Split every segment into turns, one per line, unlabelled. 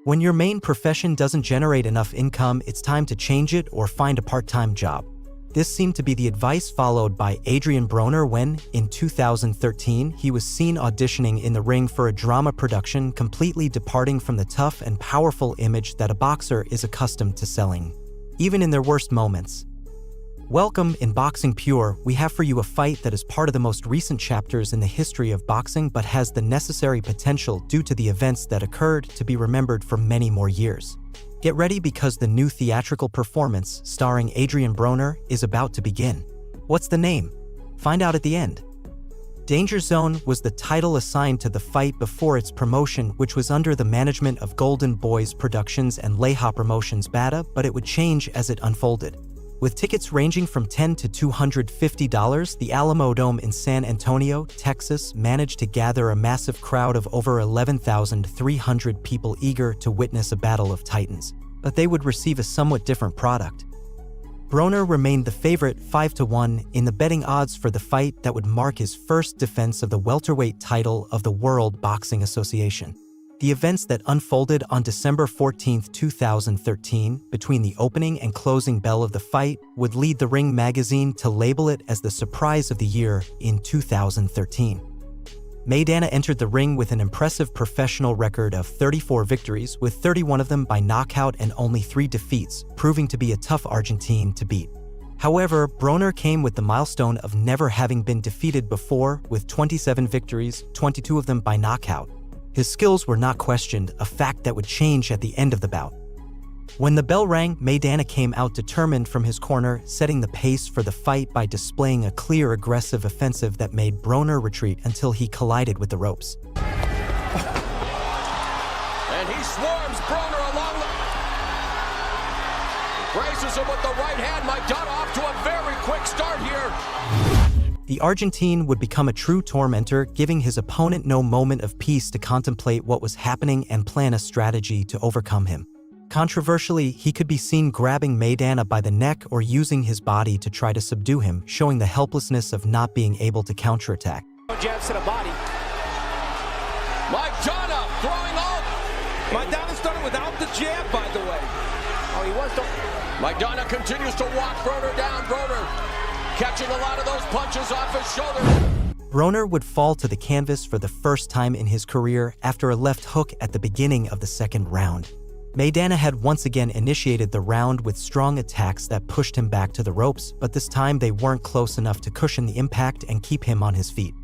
When your main profession doesn't generate enough income, it's time to change it or find a part-time job. This seemed to be the advice followed by Adrien Broner when, in 2013, he was seen auditioning in the ring for a drama production, completely departing from the tough and powerful image that a boxer is accustomed to selling, even in their worst moments. Welcome, in Boxing Pure, we have for you a fight that is part of the most recent chapters in the history of boxing but has the necessary potential due to the events that occurred to be remembered for many more years. Get ready because the new theatrical performance, starring Adrien Broner, is about to begin. What's the name? Find out at the end. Danger Zone was the title assigned to the fight before its promotion, which was under the management of Golden Boys Productions and Leija-Promotions Battah, but it would change as it unfolded. With tickets ranging from $10 to $250, the Alamodome in San Antonio, Texas, managed to gather a massive crowd of over 11,300 people eager to witness a battle of titans. But they would receive a somewhat different product. Broner remained the favorite 5-1 in the betting odds for the fight that would mark his first defense of the welterweight title of the World Boxing Association. The events that unfolded on December 14, 2013, between the opening and closing bell of the fight, would lead the Ring magazine to label it as the surprise of the year in 2013. Maidana entered the ring with an impressive professional record of 34 victories, with 31 of them by knockout and only 3 defeats, proving to be a tough Argentine to beat. However, Broner came with the milestone of never having been defeated before, with 27 victories, 22 of them by knockout. His skills were not questioned, a fact that would change at the end of the bout. When the bell rang, Maidana came out determined from his corner, setting the pace for the fight by displaying a clear aggressive offensive that made Broner retreat until he collided with the ropes.
And he swarms Broner along the... Braces him with the right hand. Maidana off to a very quick start here.
The Argentine would become a true tormentor, giving his opponent no moment of peace to contemplate what was happening and plan a strategy to overcome him. Controversially, he could be seen grabbing Maidana by the neck or using his body to try to subdue him, showing the helplessness of not being able to counterattack.
Jabs to the body.
Maidana throwing off.
Maidana started without the jab, by the way. Oh, he was.
Maidana continues to walk Broner down. Broner catching a lot of those punches off his shoulder.
Broner would fall to the canvas for the first time in his career after a left hook at the beginning of the second round. Maidana had once again initiated the round with strong attacks that pushed him back to the ropes, but this time they weren't close enough to cushion the impact and keep him on his feet.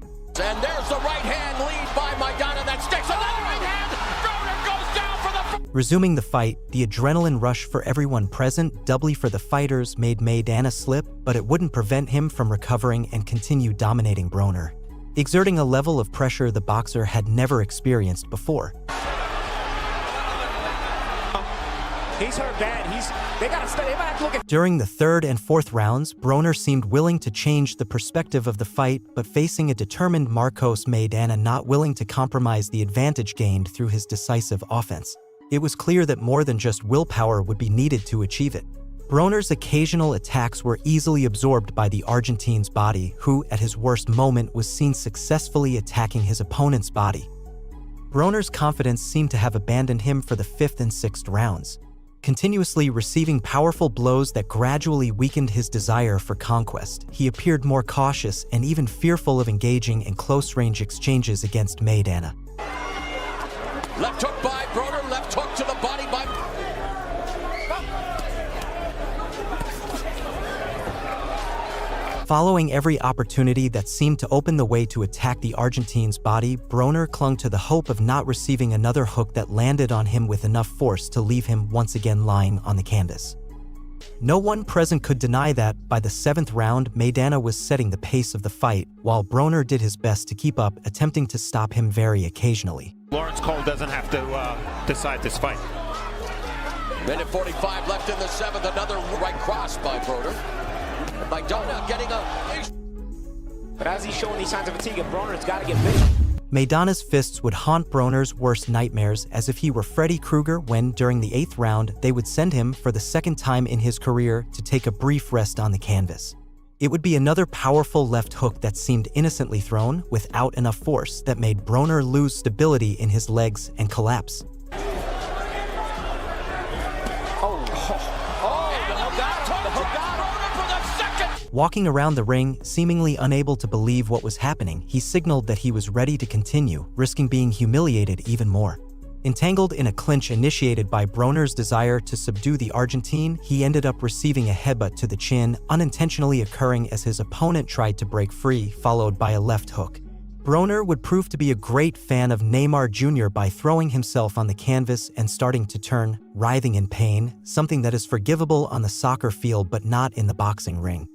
And there's the right hand lead by Maidana that sticks. Another right hand. Broner goes down for the...
Resuming the fight, the adrenaline rush for everyone present, doubly for the fighters, made Maidana slip, but it wouldn't prevent him from recovering and continue dominating Broner, exerting a level of pressure the boxer had never experienced before.
He's hurt bad. They might have to look at...
During the third and fourth rounds, Broner seemed willing to change the perspective of the fight, but facing a determined Marcos Maidana not willing to compromise the advantage gained through his decisive offense. It was clear that more than just willpower would be needed to achieve it. Broner's occasional attacks were easily absorbed by the Argentine's body, who, at his worst moment, was seen successfully attacking his opponent's body. Broner's confidence seemed to have abandoned him for the 5th and 6th rounds, continuously receiving powerful blows that gradually weakened his desire for conquest. He appeared more cautious and even fearful of engaging in close-range exchanges against Maidana.
Left hook by Broner, left hook to the body by...
Following every opportunity that seemed to open the way to attack the Argentine's body, Broner clung to the hope of not receiving another hook that landed on him with enough force to leave him once again lying on the canvas. No one present could deny that, by the 7th round, Maidana was setting the pace of the fight, while Broner did his best to keep up, attempting to stop him very occasionally.
Lawrence Cole doesn't have to decide this fight.
Minute 45 left in the 7th, another right cross by Broner. Maidana getting a...
But as he's showing these signs of fatigue, Broner's got to get big.
Maidana's fists would haunt Broner's worst nightmares, as if he were Freddy Krueger when, during the 8th round, they would send him, for the 2nd time in his career, to take a brief rest on the canvas. It would be another powerful left hook that seemed innocently thrown, without enough force, that made Broner lose stability in his legs and collapse. Walking around the ring, seemingly unable to believe what was happening, he signaled that he was ready to continue, risking being humiliated even more. Entangled in a clinch initiated by Broner's desire to subdue the Argentine, he ended up receiving a headbutt to the chin, unintentionally occurring as his opponent tried to break free, followed by a left hook. Broner would prove to be a great fan of Neymar Jr. by throwing himself on the canvas and starting to turn, writhing in pain, something that is forgivable on the soccer field but not in the boxing ring.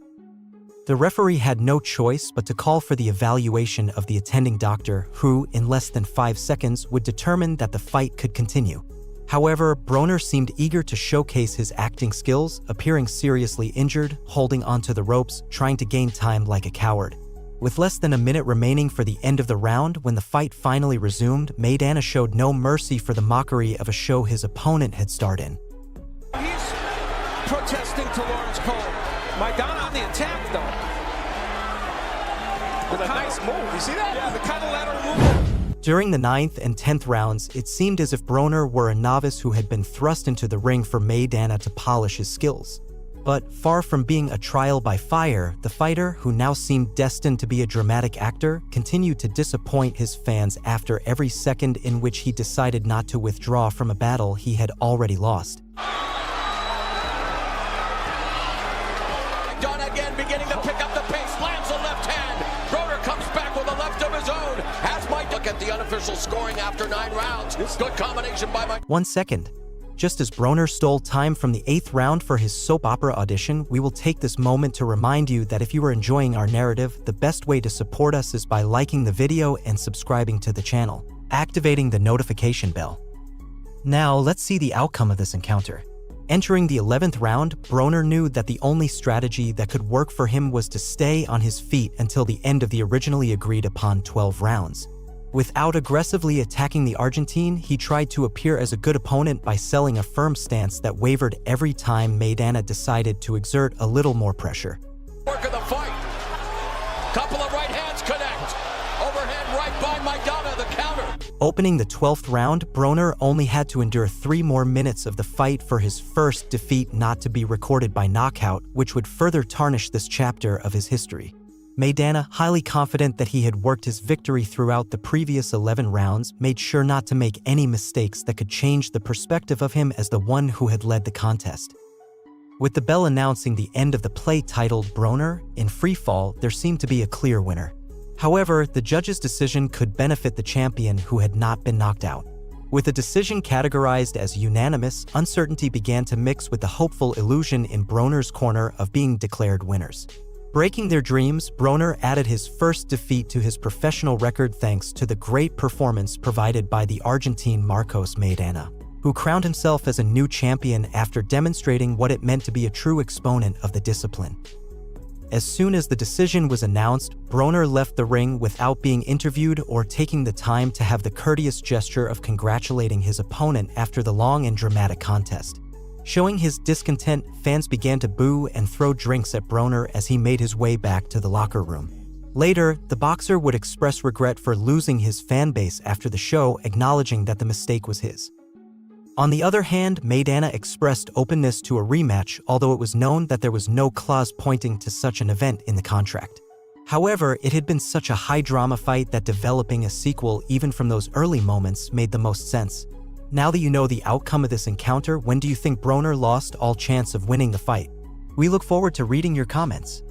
The referee had no choice but to call for the evaluation of the attending doctor, who, in less than 5 seconds, would determine that the fight could continue. However, Broner seemed eager to showcase his acting skills, appearing seriously injured, holding onto the ropes, trying to gain time like a coward. With less than a minute remaining for the end of the round, when the fight finally resumed, Maidana showed no mercy for the mockery of a show his opponent had starred in.
He's protesting to Lawrence Cole. Maidana on the attack, though.
With a nice move. You see that?
Yeah, the kind of lateral move.
During the 9th and 10th rounds, it seemed as if Broner were a novice who had been thrust into the ring for Maidana to polish his skills. But far from being a trial by fire, the fighter, who now seemed destined to be a dramatic actor, continued to disappoint his fans after every second in which he decided not to withdraw from a battle he had already lost.
Maidana again beginning to pick up the pace, slams a left hand. Broner comes back with a left of his own. Has Maidana look at the unofficial scoring after 9 rounds. Good combination by Maidana.
1 second. Just as Broner stole time from the 8th round for his soap opera audition, we will take this moment to remind you that if you are enjoying our narrative, the best way to support us is by liking the video and subscribing to the channel, activating the notification bell. Now, let's see the outcome of this encounter. Entering the 11th round, Broner knew that the only strategy that could work for him was to stay on his feet until the end of the originally agreed upon 12 rounds. Without aggressively attacking the Argentine, he tried to appear as a good opponent by selling a firm stance that wavered every time Maidana decided to exert a little more pressure.
Work of the fight. Couple of right hands connect. Overhand right by Maidana, the counter.
Opening the 12th round, Broner only had to endure 3 more minutes of the fight for his first defeat not to be recorded by knockout, which would further tarnish this chapter of his history. Maidana, highly confident that he had worked his victory throughout the previous 11 rounds, made sure not to make any mistakes that could change the perspective of him as the one who had led the contest. With the bell announcing the end of the play titled Broner, in freefall, there seemed to be a clear winner. However, the judge's decision could benefit the champion who had not been knocked out. With the decision categorized as unanimous, uncertainty began to mix with the hopeful illusion in Broner's corner of being declared winners. Breaking their dreams, Broner added his first defeat to his professional record thanks to the great performance provided by the Argentine Marcos Maidana, who crowned himself as a new champion after demonstrating what it meant to be a true exponent of the discipline. As soon as the decision was announced, Broner left the ring without being interviewed or taking the time to have the courteous gesture of congratulating his opponent after the long and dramatic contest. Showing his discontent, fans began to boo and throw drinks at Broner as he made his way back to the locker room. Later, the boxer would express regret for losing his fan base after the show, acknowledging that the mistake was his. On the other hand, Maidana expressed openness to a rematch, although it was known that there was no clause pointing to such an event in the contract. However, it had been such a high-drama fight that developing a sequel even from those early moments made the most sense. Now that you know the outcome of this encounter, when do you think Broner lost all chance of winning the fight? We look forward to reading your comments.